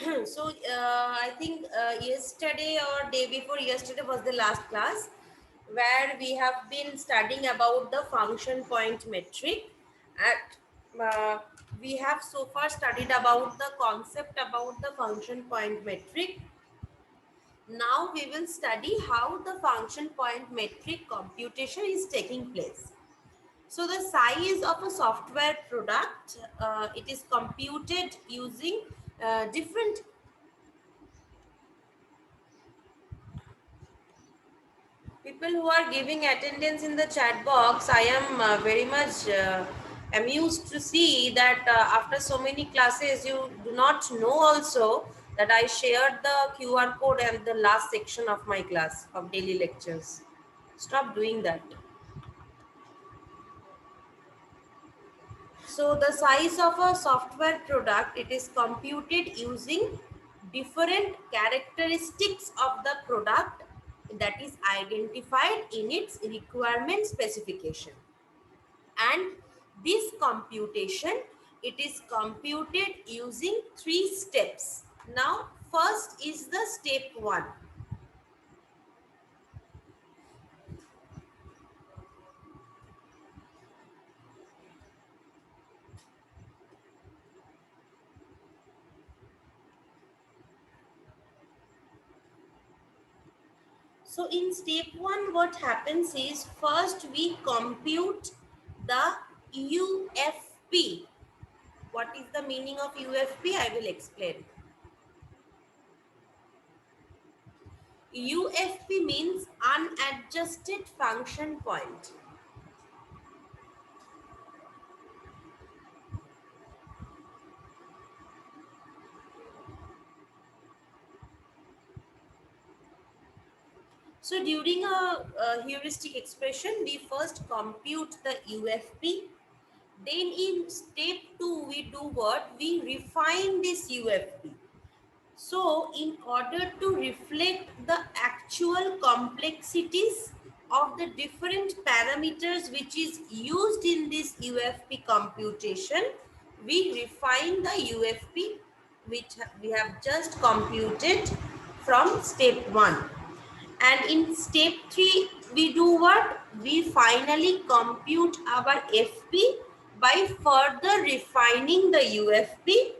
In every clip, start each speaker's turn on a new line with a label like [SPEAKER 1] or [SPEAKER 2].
[SPEAKER 1] I think yesterday or day before yesterday was the last class where we have been studying about the function point metric. At we have so far studied about the concept about the function point metric. Now we will study how the function point metric computation is taking place. So the size of a software product, it is computed using different people who are giving attendance in the chat box. I am very much amused to see that after so many classes you do not know also that I shared the QR code and the last section of my class of daily lectures. Stop doing that. So the size of a software product, it is computed using different characteristics of the product that is identified in its requirement specification. And this computation, it is computed using 3 steps. Now first is the step 1. So in step 1, what happens is first we compute the UFP. What is the meaning of UFP? I will explain. UFP means unadjusted function point. So during a heuristic expression, we first compute the UFP. Then in step 2, we do what? We refine this UFP. So in order to reflect the actual complexities of the different parameters which is used in this UFP computation, we refine the UFP which we have just computed from step 1. And in step 3, we do what? We finally compute our FP by further refining the UFP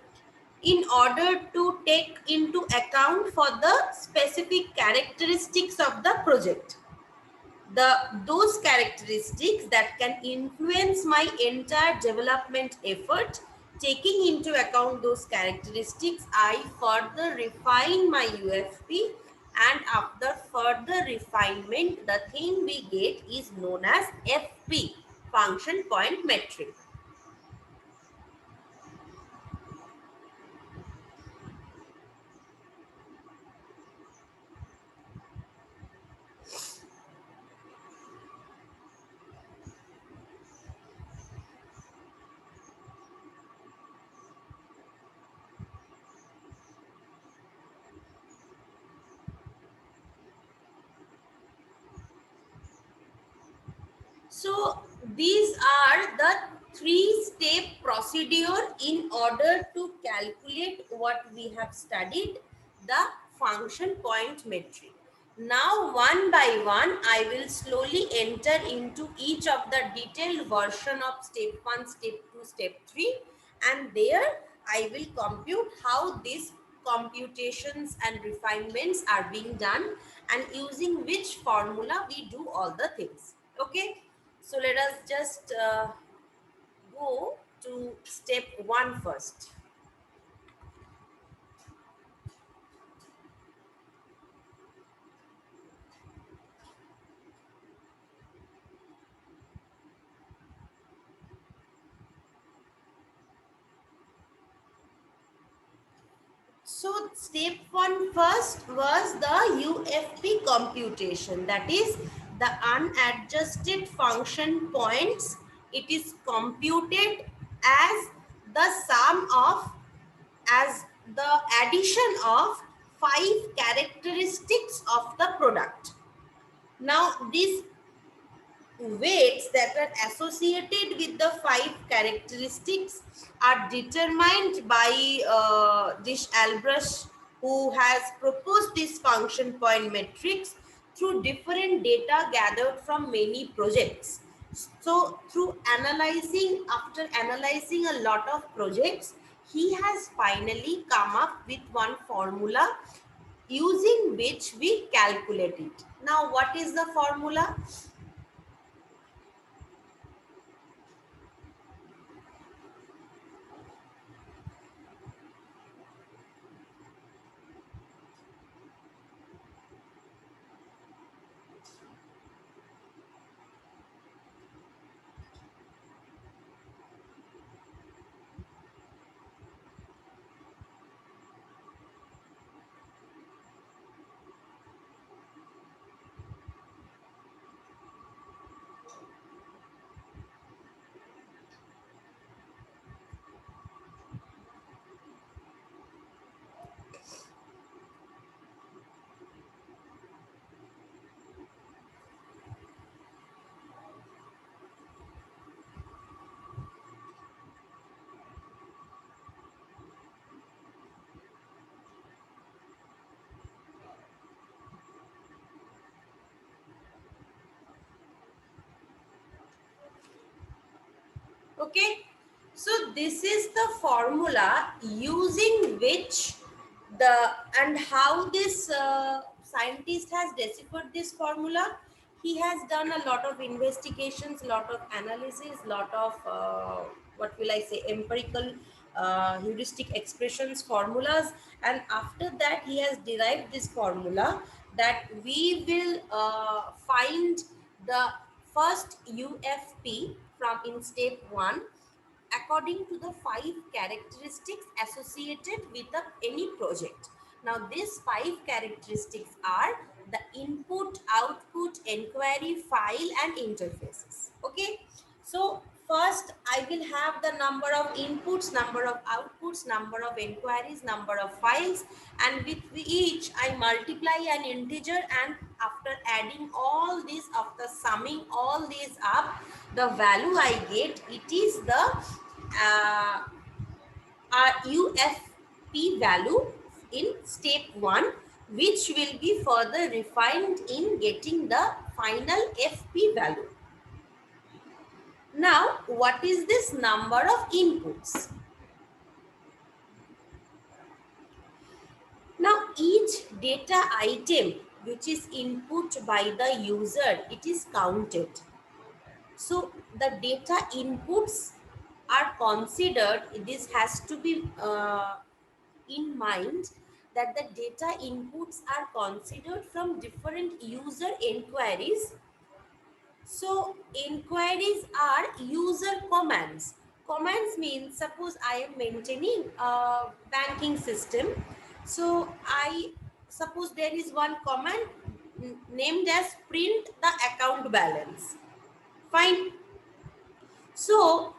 [SPEAKER 1] in order to take into account for the specific characteristics of the project. Those characteristics that can influence my entire development effort, taking into account those characteristics, I further refine my UFP, and after further refinement, the thing we get is known as FP, function point metric. So these are the 3-step procedure in order to calculate what we have studied, the function point metric. Now one by one, I will slowly enter into each of the detailed version of step 1, step 2, step 3, and there I will compute how these computations and refinements are being done and using which formula we do all the things. Okay. So let us just go to step 1 first. So step 1 first was the UFP computation, that is the unadjusted function points. It is computed as the sum of, as the addition of 5 characteristics of the product. Now these weights that are associated with the 5 characteristics are determined by Jagdish Albrecht, who has proposed this function point matrix through different data gathered from many projects. So after analyzing a lot of projects, he has finally come up with one formula using which we calculate it. Now, what is the formula? Okay, so this is the formula using which the and how this scientist has deciphered this formula. He has done a lot of investigations, lot of analysis, lot of what will I say, empirical heuristic expressions, formulas, and after that he has derived this formula that we will find the first UFP from in step 1 according to the 5 characteristics associated with any project. Now, these 5 characteristics are the input, output, inquiry, file, and interfaces. Okay, so first I will have the number of inputs, number of outputs, number of inquiries, number of files, and with each I multiply an integer, and after adding all these, after summing all these up, the value I get, it is the UFP value in step 1, which will be further refined in getting the final FP value. Now, what is this number of inputs? Now, each data item which is input by the user, it is counted. So, the data inputs are considered, this has to be in mind that the data inputs are considered from different user inquiries. So inquiries are user commands. Commands means, suppose I am maintaining a banking system. So I suppose there is one command named as print the account balance. Fine. So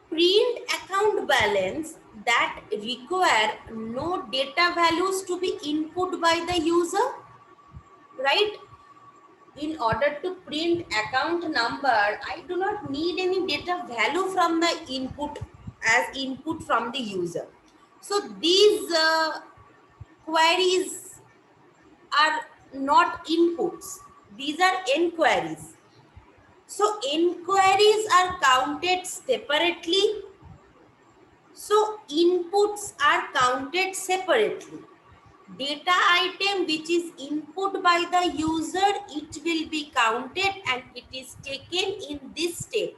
[SPEAKER 1] print account balance that require no data values to be input by the user, right? In order to print account number, I do not need any data value from the input as input from the user. So these queries are not inputs, these are inquiries. So inquiries are counted separately. So inputs are counted separately. Data item which is input by the user, it will be counted and it is taken in this step.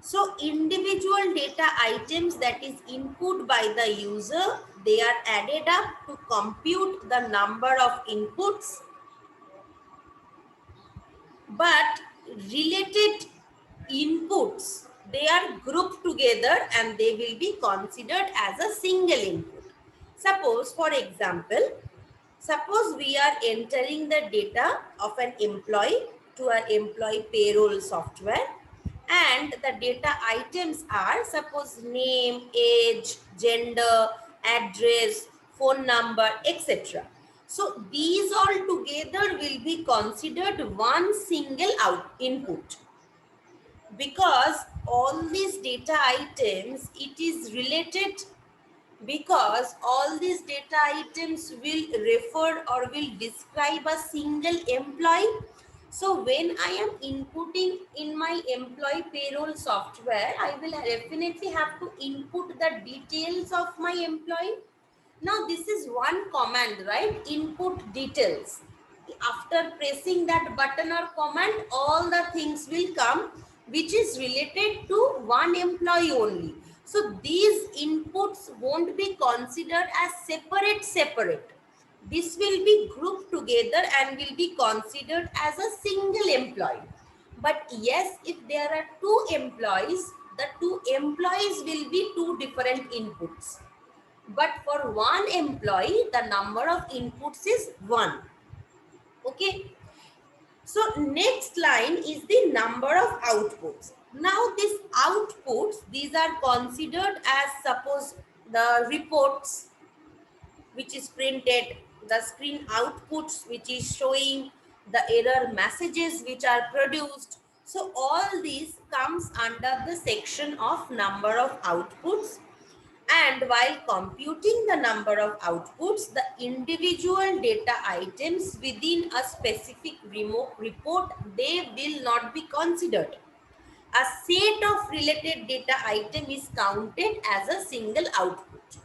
[SPEAKER 1] So individual data items that is input by the user, they are added up to compute the number of inputs. But related inputs, they are grouped together and they will be considered as a single input. Suppose, for example, suppose we are entering the data of an employee to our employee payroll software, and the data items are, suppose, name, age, gender, address, phone number, etc. So these all together will be considered one single input, because all these data items, it is related because all these data items will refer or will describe a single employee. So when I am inputting in my employee payroll software, I will definitely have to input the details of my employee. Now this is one command, right? Input details. After pressing that button or command, all the things will come which is related to one employee only. So these inputs won't be considered as separate. This will be grouped together and will be considered as a single employee. But yes, if there are two employees, the two employees will be two different inputs. But for one employee, the number of inputs is 1. Okay. So next line is the number of outputs. Now these outputs, these are considered as, suppose, the reports which is printed, the screen outputs which is showing, the error messages which are produced. So all these comes under the section of number of outputs. And while computing the number of outputs, the individual data items within a specific remote report, they will not be considered. A set of related data item is counted as a single output.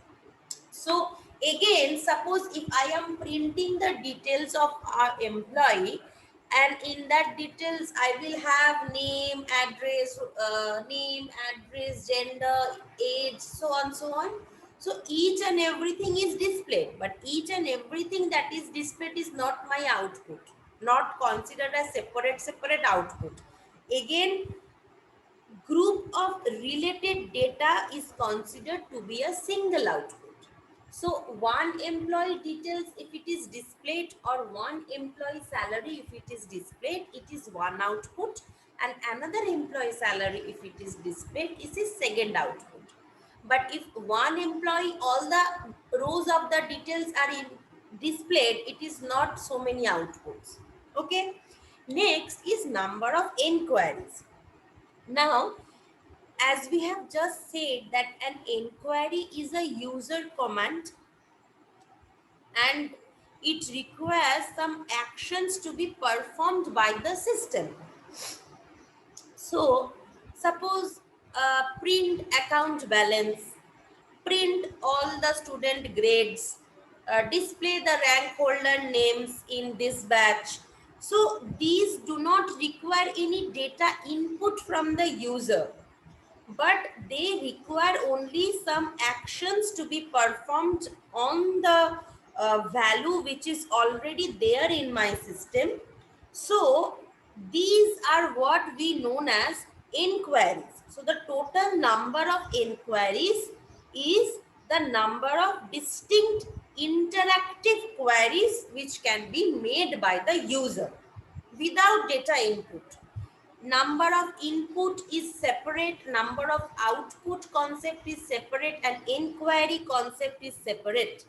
[SPEAKER 1] So again, suppose if I am printing the details of our employee, and in that details I will have name, address, gender, age, so on, so on. So each and everything is displayed, but each and everything that is displayed is not my output, not considered as separate output. Again, group of related data is considered to be a single output. So one employee details, if it is displayed, or one employee salary, if it is displayed, it is one output, and another employee salary, if it is displayed, is a second output. But if one employee, all the rows of the details are displayed, it is not so many outputs. Okay. Next is number of inquiries. Now, as we have just said that an inquiry is a user command and it requires some actions to be performed by the system. So, suppose print account balance, print all the student grades, display the rank holder names in this batch. So, these do not require any data input from the user, but they require only some actions to be performed on the value which is already there in my system. So these are what we known as inquiries. So the total number of inquiries is the number of distinct interactive queries which can be made by the user without data input. Number of input is separate, number of output concept is separate, and inquiry concept is separate.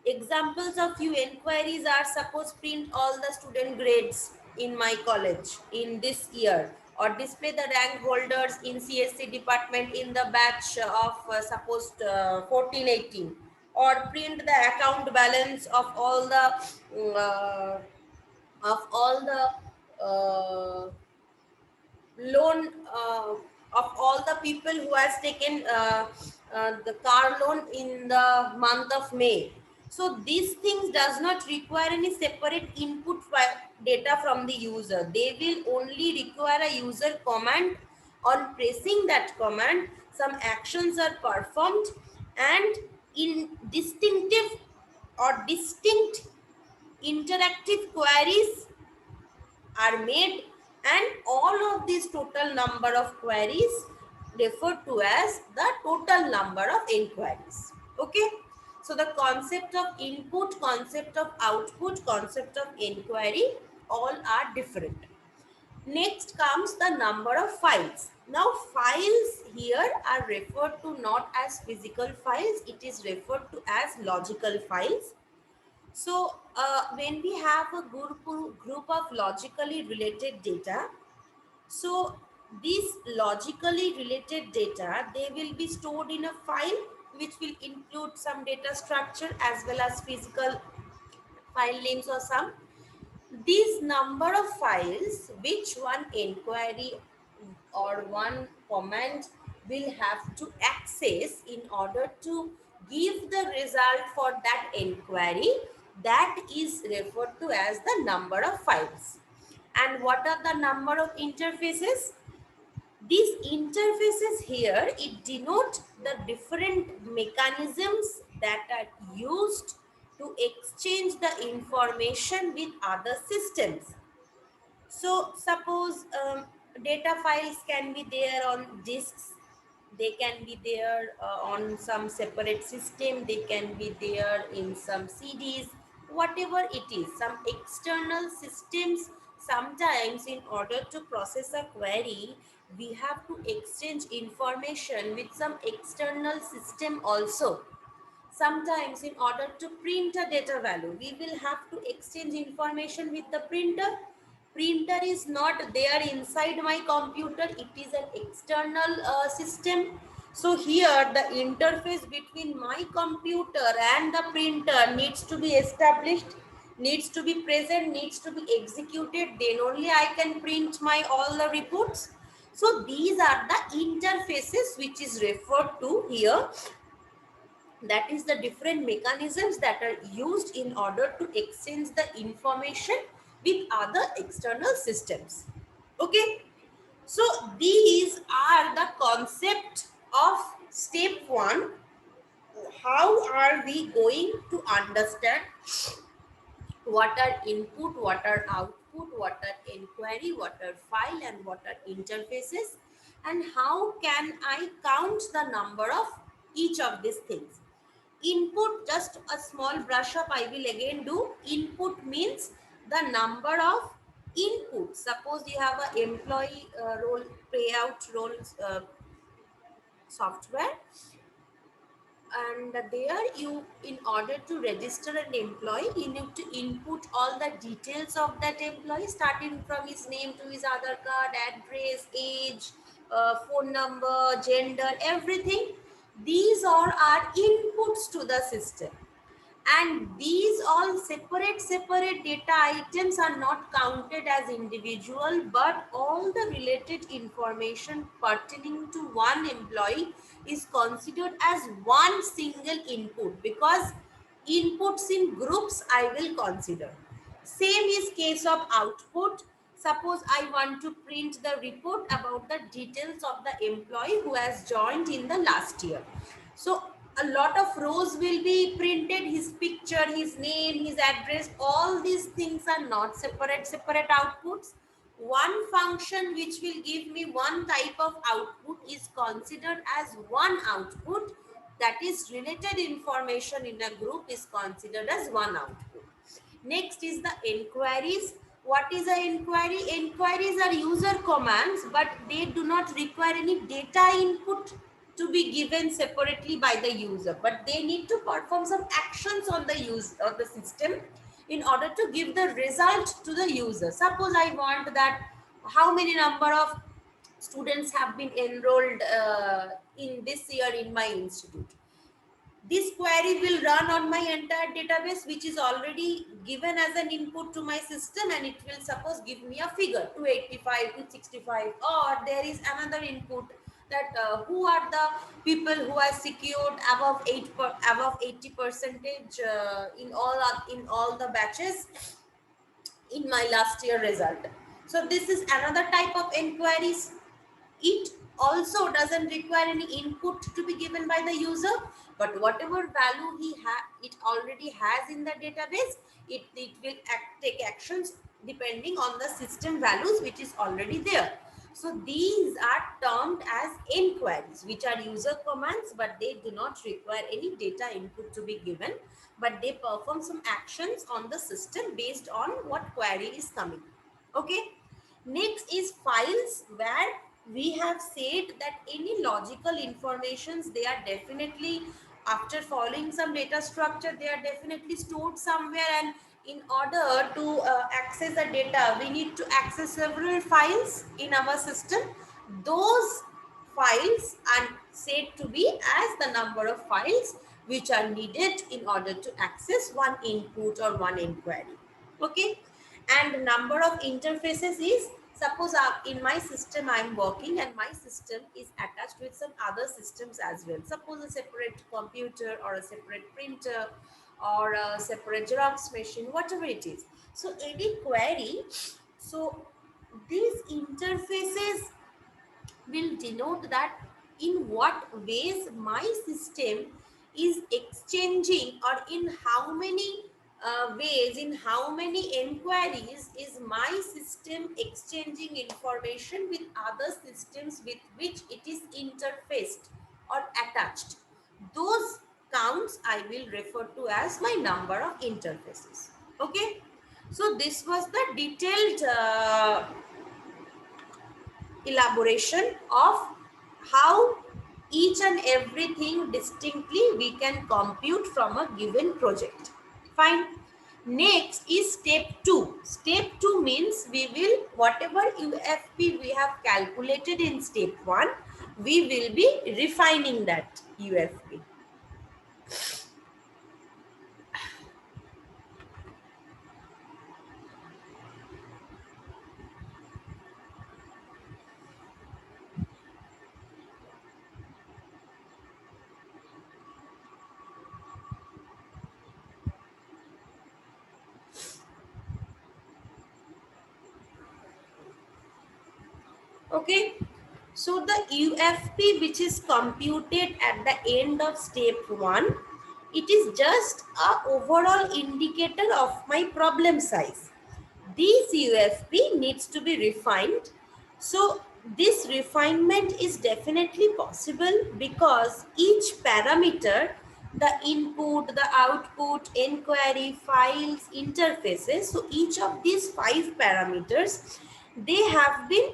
[SPEAKER 1] Examples of few inquiries are, suppose print all the student grades in my college in this year, or display the rank holders in CSC department in the batch of suppose 14-18, or print the account balance of all the uh, loan of all the people who has taken the car loan in the month of May. So these things does not require any separate input data from the user. They will only require a user command. On pressing that command, some actions are performed, and in distinctive or distinct interactive queries are made, and all of these total number of queries referred to as the total number of inquiries. Okay. So the concept of input, concept of output, concept of inquiry, all are different. Next comes the number of files. Now files here are referred to not as physical files, it is referred to as logical files. So when we have a group of logically related data, so these logically related data, they will be stored in a file which will include some data structure as well as physical file names or some. These number of files which one inquiry or one command will have to access in order to give the result for that inquiry, that is referred to as the number of files. And what are the number of interfaces? These interfaces here, it denote the different mechanisms that are used to exchange the information with other systems. So suppose data files can be there on disks, they can be there on some separate system, they can be there in some CDs, whatever it is, some external systems. Sometimes in order to process a query, we have to exchange information with some external system also. Sometimes in order to print a data value, we will have to exchange information with the printer. Printer is not there inside my computer, it is an external system. So here the interface between my computer and the printer needs to be established, needs to be present, needs to be executed, then only I can print my all the reports. So these are the interfaces which is referred to here, that is the different mechanisms that are used in order to exchange the information with other external systems. Okay, so these are the concept of step 1. How are we going to understand what are input, what are output, what are inquiry, what are file, and what are interfaces, and how can I count the number of each of these things? Input, just a small brush up I will again do. Input means the number of input. Suppose you have a employee role payout role software, and there you, in order to register an employee, you need to input all the details of that employee, starting from his name to his Aadhaar card, address, age, phone number, gender, everything. These all are inputs to the system, and these all separate data items are not counted as individual, but all the related information pertaining to one employee is considered as one single input, because inputs in groups I will consider. Same is case of output. Suppose I want to print the report about the details of the employee who has joined in the last year. So a lot of rows will be printed, his picture, his name, his address, all these things are not separate outputs. One function which will give me one type of output is considered as one output, that is related information in a group is considered as one output. Next is the inquiries. What is an inquiry? Inquiries are user commands, but they do not require any data input to be given separately by the user, but they need to perform some actions on the use of the system in order to give the result to the user. Suppose I want that how many number of students have been enrolled in this year in my institute. This query will run on my entire database, which is already given as an input to my system, and it will suppose give me a figure 285, 265, or there is another input that who are the people who are secured above above 80 percentage in all the batches in my last year result. So this is another type of inquiries. It also doesn't require any input to be given by the user, but whatever value it already has in the database, it will take actions depending on the system values which is already there. So these are termed as inquiries, which are user commands, but they do not require any data input to be given, but they perform some actions on the system based on what query is coming. Okay. Next is files, where we have said that any logical informations, they are definitely, after following some data structure, they are definitely stored somewhere, and in order to access the data, we need to access several files in our system. Those files and said to be as the number of files which are needed in order to access one input or one inquiry. Okay, and number of interfaces is, suppose in my system I am working and my system is attached with some other systems as well. Suppose a separate computer or a separate printer or a separate Xerox machine, whatever it is. So any query, so these interfaces will denote that in what ways my system is exchanging, or in how many ways, in how many inquiries is my system exchanging information with other systems with which it is interfaced or attached. Those counts I will refer to as my number of interfaces. Okay, so this was the detailed elaboration of how each and everything distinctly we can compute from a given project. Fine. Next is step 2. Step 2 means we will, whatever UFP we have calculated in step 1, we will be refining that UFP. Okay, so the UFP which is computed at the end of step 1, it is just a overall indicator of my problem size. This UFP needs to be refined. So this refinement is definitely possible because each parameter, the input, the output, inquiry, files, interfaces, so each of these 5 parameters, they have been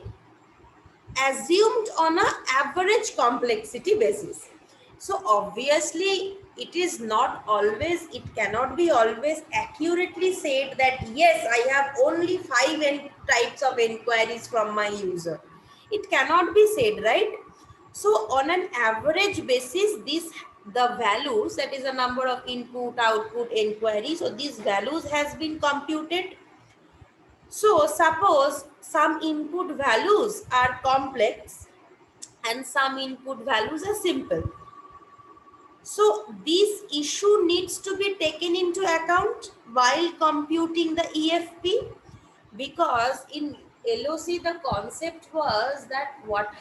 [SPEAKER 1] assumed on a average complexity basis. So obviously it is not always, it cannot be always accurately said that yes, I have only 5 types of inquiries from my user. It cannot be said, right? So on an average basis, the values, that is a number of input, output, inquiry, so these values has been computed. So suppose some input values are complex and some input values are simple. So this issue needs to be taken into account while computing the EFP, because in LOC the concept was that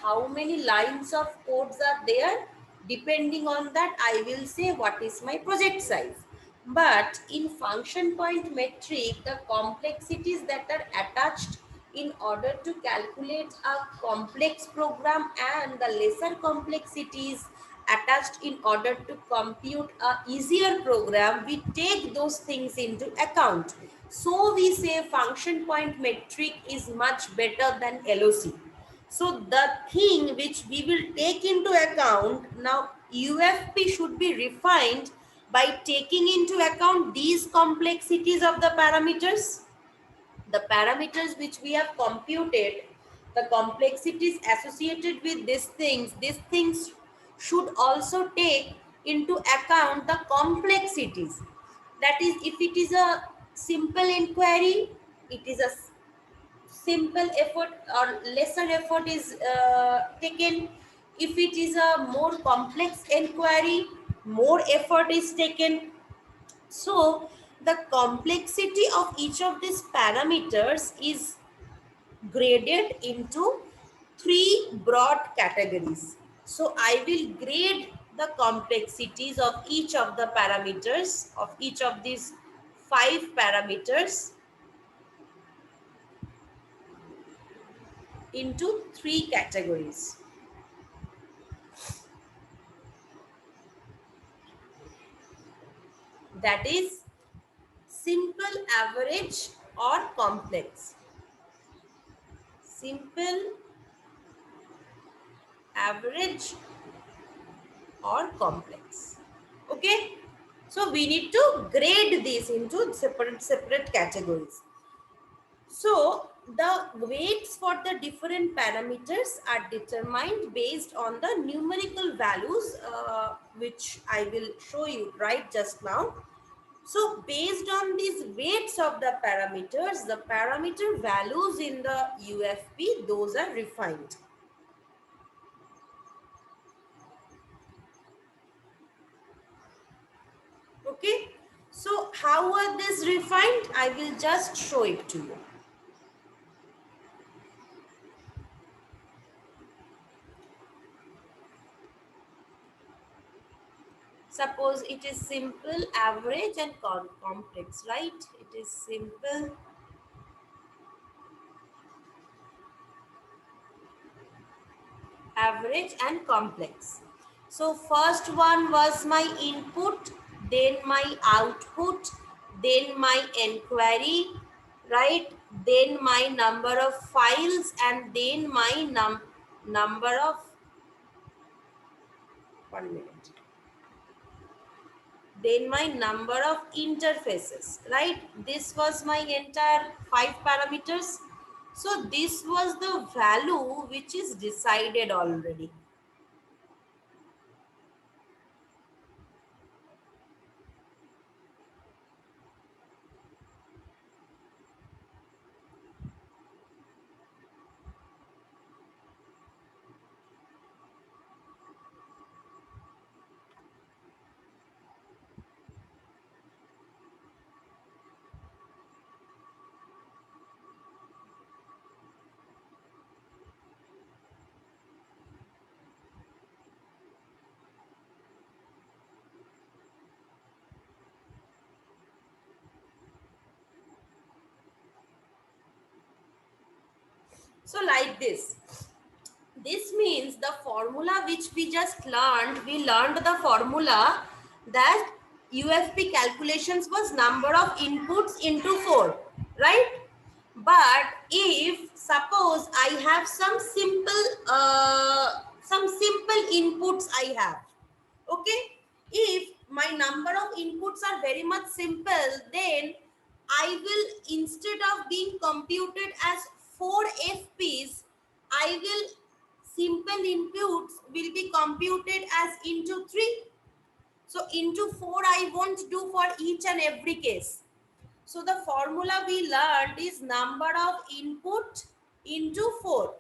[SPEAKER 1] how many lines of codes are there, depending on that I will say what is my project size. But in function point metric, the complexities that are attached in order to calculate a complex program and the lesser complexities attached in order to compute a easier program, we take those things into account. So we say function point metric is much better than LOC. So the thing which we will take into account now, UFP should be refined by taking into account these complexities of the parameters. The parameters which we have computed, the complexities associated with these things should also take into account the complexities. That is, if it is a simple inquiry, it is a simple effort or lesser effort is taken. If it is a more complex inquiry, more effort is taken. So the complexity of each of these parameters is graded into 3 broad categories. So I will grade the complexities of each of the parameters, of each of these 5 parameters, into 3 categories. That is simple, average or complex. Simple, average or complex. Okay, so we need to grade these into separate categories. So the weights for the different parameters are determined based on the numerical values, which I will show you right just now. So based on these weights of the parameters, the parameter values in the UFP, those are refined. Okay. So how are these refined? I will just show it to you. Suppose it is simple, average and complex, right? It is simple, average and complex. So first one was my input, then my output, then my inquiry, right? Then my number of files, and then my number of, 1 minute, then my number of interfaces, right? This was my entire 5 parameters. So this was the value which is decided already. So like this. This means the formula which we just learned, we learned the formula that UFP calculations was number of inputs into 4, right? But if suppose I have some simple inputs I have, okay? If my number of inputs are very much simple, then I will, instead of being computed as 4 FPs, I will, simple inputs will be computed as into 3. So into 4 I won't do for each and every case. So the formula we learned is number of input into 4.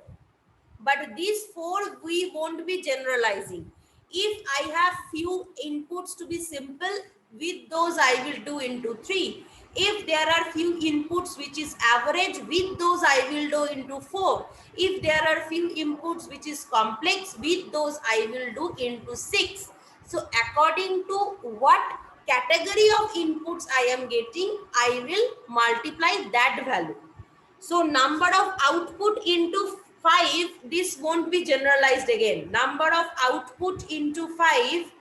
[SPEAKER 1] But these 4 we won't be generalizing. If I have few inputs to be simple, with those I will do into 3. If there are few inputs which is average, with those I will do into 4. If there are few inputs which is complex, with those I will do into 6. So according to what category of inputs I am getting, I will multiply that value. So number of output into 5, this won't be generalized again. Number of output into 5,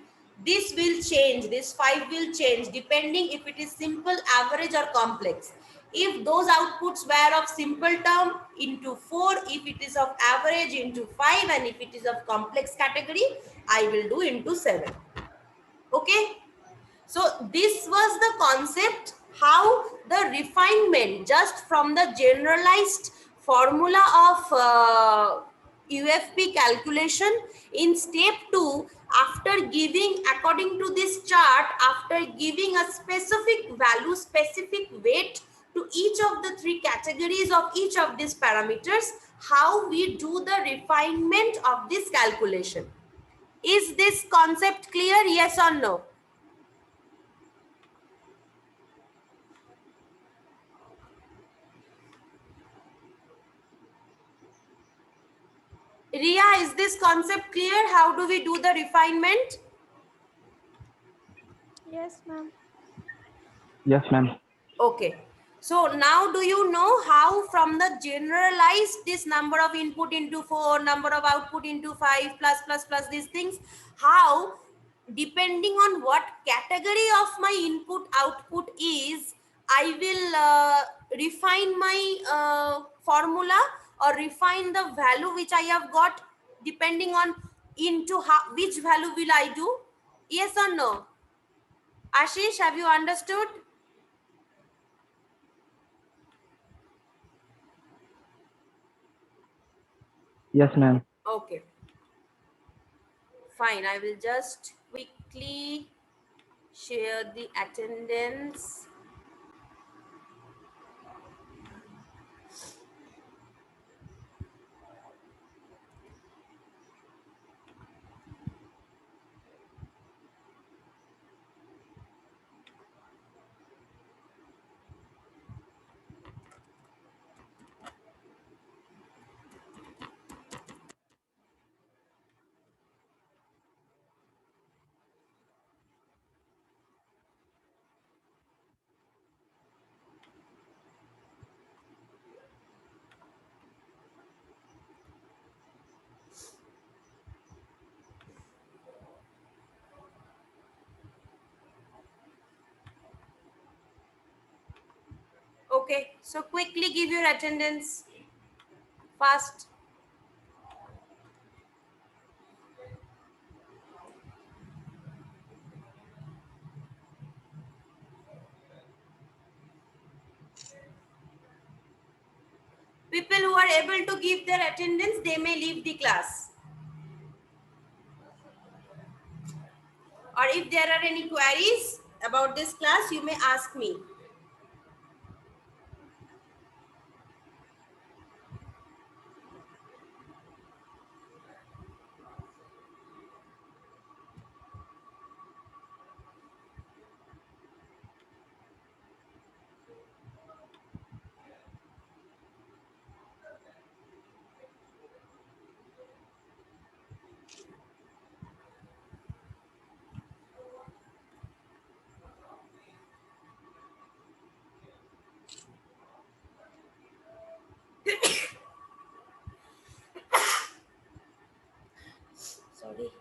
[SPEAKER 1] this will change. This 5 will change depending if it is simple, average or complex. If those outputs were of simple term, into 4. If it is of average, into 5. And if it is of complex category, I will do into 7. Okay. So this was the concept, how the refinement just from the generalized formula of UFP calculation. In step 2, after giving, according to this chart, after giving a specific value, specific weight to each of the 3 categories of each of these parameters, how we do the refinement of this calculation. Is this concept clear? Yes or no? Ria, is this concept clear? How do we do the refinement?
[SPEAKER 2] Yes, ma'am.
[SPEAKER 3] Yes, ma'am.
[SPEAKER 1] Okay. So now do you know how from the generalized this number of input into 4, number of output into 5, plus these things, how depending on what category of my input output is, I will refine my formula or refine the value which I have got depending on into how, which value will I do? Yes or no? Ashish, have you understood?
[SPEAKER 3] Yes, ma'am.
[SPEAKER 1] Okay, fine. I will just quickly share the attendance. Okay, so quickly give your attendance fast. People who are able to give their attendance, they may leave the class. Or if there are any queries about this class, you may ask me. Sorry.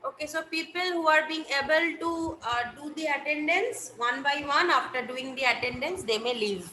[SPEAKER 1] Okay, so people who are being able to do the attendance one by one, after doing the attendance, they may leave.